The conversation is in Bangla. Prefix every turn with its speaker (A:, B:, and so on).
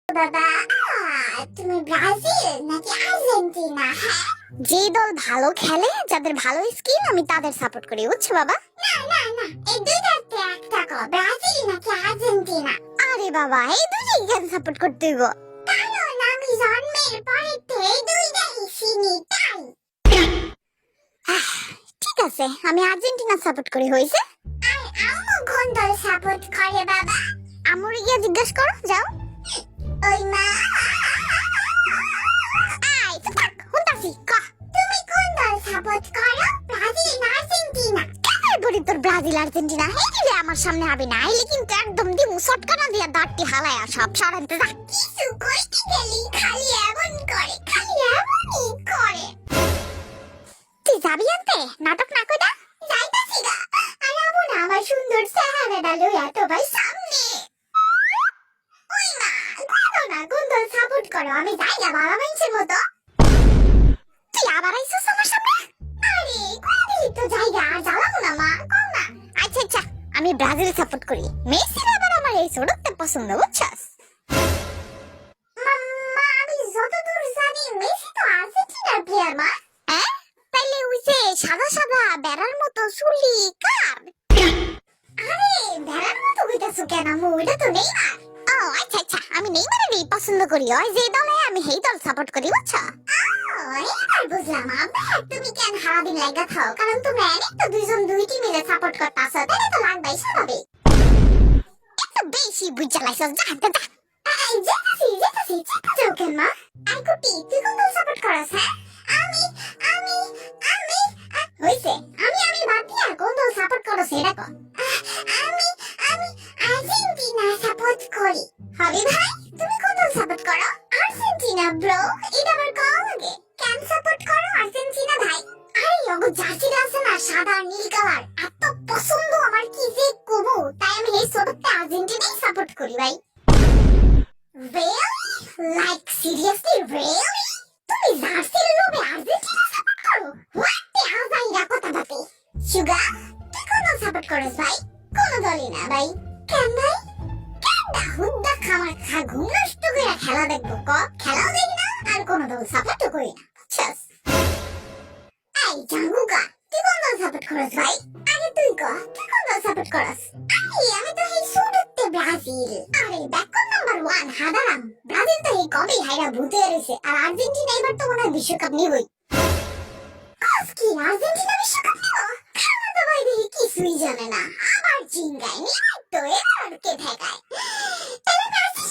A: বাবা, তুমি ব্রাজিল নাকি আর্জেন্টিনা? হ্যাঁ,
B: যে দল ভালো খেলে, যাদের ভালো স্কিল, আমি তাদের সাপোর্ট করি, বুঝছো বাবা?
A: না না না, এই দুইটাতে একটা কো, ব্রাজিল নাকি আর্জেন্টিনা?
B: আরে বাবা, এই দুটোই কেন সাপোর্ট করতে হইব?
A: কারণ আমি জন্মের পরের থেকে এই দুইটাই চিনি, তাই।
B: ঠিক আছে, আমি আর্জেন্টিনা সাপোর্ট করি, হইছে?
A: আর আম্মু কোন দল সাপোর্ট করে বাবা?
B: আমরে গিয়ে জিজ্ঞেস করো, যাও।
A: ওই মা,
B: আই চুপ থাক, হুনতাছি, কহ।
A: তুমি কোন দল সাপোর্ট করো, ব্রাজিল না আর্জেন্টিনা?
B: কেমন করি তোর ব্রাজিল আর্জেন্টিনা হেইলে আমার সামনে হবে না, আইলে কিন্তু একদম দিমু শটকানা দিয়া দাঁতটি হালায়া সব সরাইতে যা।
A: কিছু কইতে গেলি খালি এমন করে, খালি এমনই করে।
B: তুই যাবি আনতে, নাটক না কইরা?
A: যাইতাছি গা, আর আমু না আমার সুন্দর চেহারাটা লইয়া তোমার সামনে। ওই মা, বলো না কোন দল সাপোর্ট করো, আমি যাই গা বাবা মানুষের মতো।
B: তুই আবার আইছিস আমার সামনে?
A: আরে কয়দিন তো জায়গা আর জ্বালাবো না মা, কও না।
B: আচ্ছা আচ্ছা, আমি ব্রাজিল সাপোর্ট করি, মেসির আবার আমার এই ছোটতে পছন্দ, বুঝছস?
A: মা, আমি যতদূর জানি মেসি তো আর্জেন্টিনার প্লেয়ার মা।
B: হ্যাঁ, তাইলে ওই যে সাদা সাদা বেড়ার মতো চুলি কার?
A: আরে ভেড়ার মতো কইতাছো কেন আম্মু, এটা তো নেইমার।
B: ও আচ্ছা আচ্ছা, আমি নেইমারেরই পছন্দ করি, ওই যে দলে আমি সেই দল সাপোর্ট করি, বুঝছো?
A: এবার বুঝলাম আব্বা, তুমি কেন সারাদিন লাগা থাও, কারণ তোমরা এনে তো দুইজন দুইটি মিলে সাপোর্ট করতাছো, তাহলে তো লাগবাই স্বাভাবিক।
B: একটু বেশি বুঝালাইছস, যা হাঁটতে যা।
A: যেতাছি চেপে যাও কেন মা? আই কুটি, তুই কোন দল সাপোর্ট করস? হ্যাঁ, আমি আমি আমি হইছে, আমি বাদ দিয়া কোন দল সাপোর্ট করস এটা কর। আমি আমি আর্জেন্টিনা সাপোর্ট করি। হবি ভাই, তুমি কোন দল সাপোর্ট করো? আর্জেন্টিনা ব্রো, এটা আবার কও লাগে। কেন সাপোর্ট করো আর্জেন্টিনা ভাই? আরে ওগো জার্সিটা আছে না, সাদা আর নীল কালার, এত পছন্দ আমার, কি যে কবো, তাই আমি এই ছোটতে আর্জেন্টিনাই সাপোর্ট করি ভাই। Really? Like seriously, really? তুমি জার্সির লোভে আর্জেন্টিনা সাপোর্ট করো? What the hell ভাইরা কথা বাতে? সুগা, তুই কোন দল সাপোর্ট করস ভাই? কোন দলই না ভাই। কেন ভাই? কেনটা হুদ্দা খামার খা ঘুম নষ্ট করে খেলা দেখবো ক? খেলাও দেখি না আর কোন দল সাপোর্টও করি না, বুঝছস? এই জাঙ্গুকা, তুই কোন দল সাপোর্ট করস ভাই? আগে তুই ক, তুই কোন দল সাপোর্ট করস? আরে আমি তো এই সুরতে ব্রাজিল। আরে ব্যাকন নাম্বার 1 হাদারাম, ব্রাজিল তো এই কবেই হাইরা ভূতে রইছে, আর আর্জেন্টিনা এবার তো মনে হয় বিশ্বকাপ নিবই। কস কি আর্জেন্টিনা বিশ্বকাপ নিব? খাওয়া দাওয়াই দেখি কিছুই জানে না, আবার চিঙ্গাই নিয়ে তো এবার কে ঠেকায়। তাহলে ব্রাজিল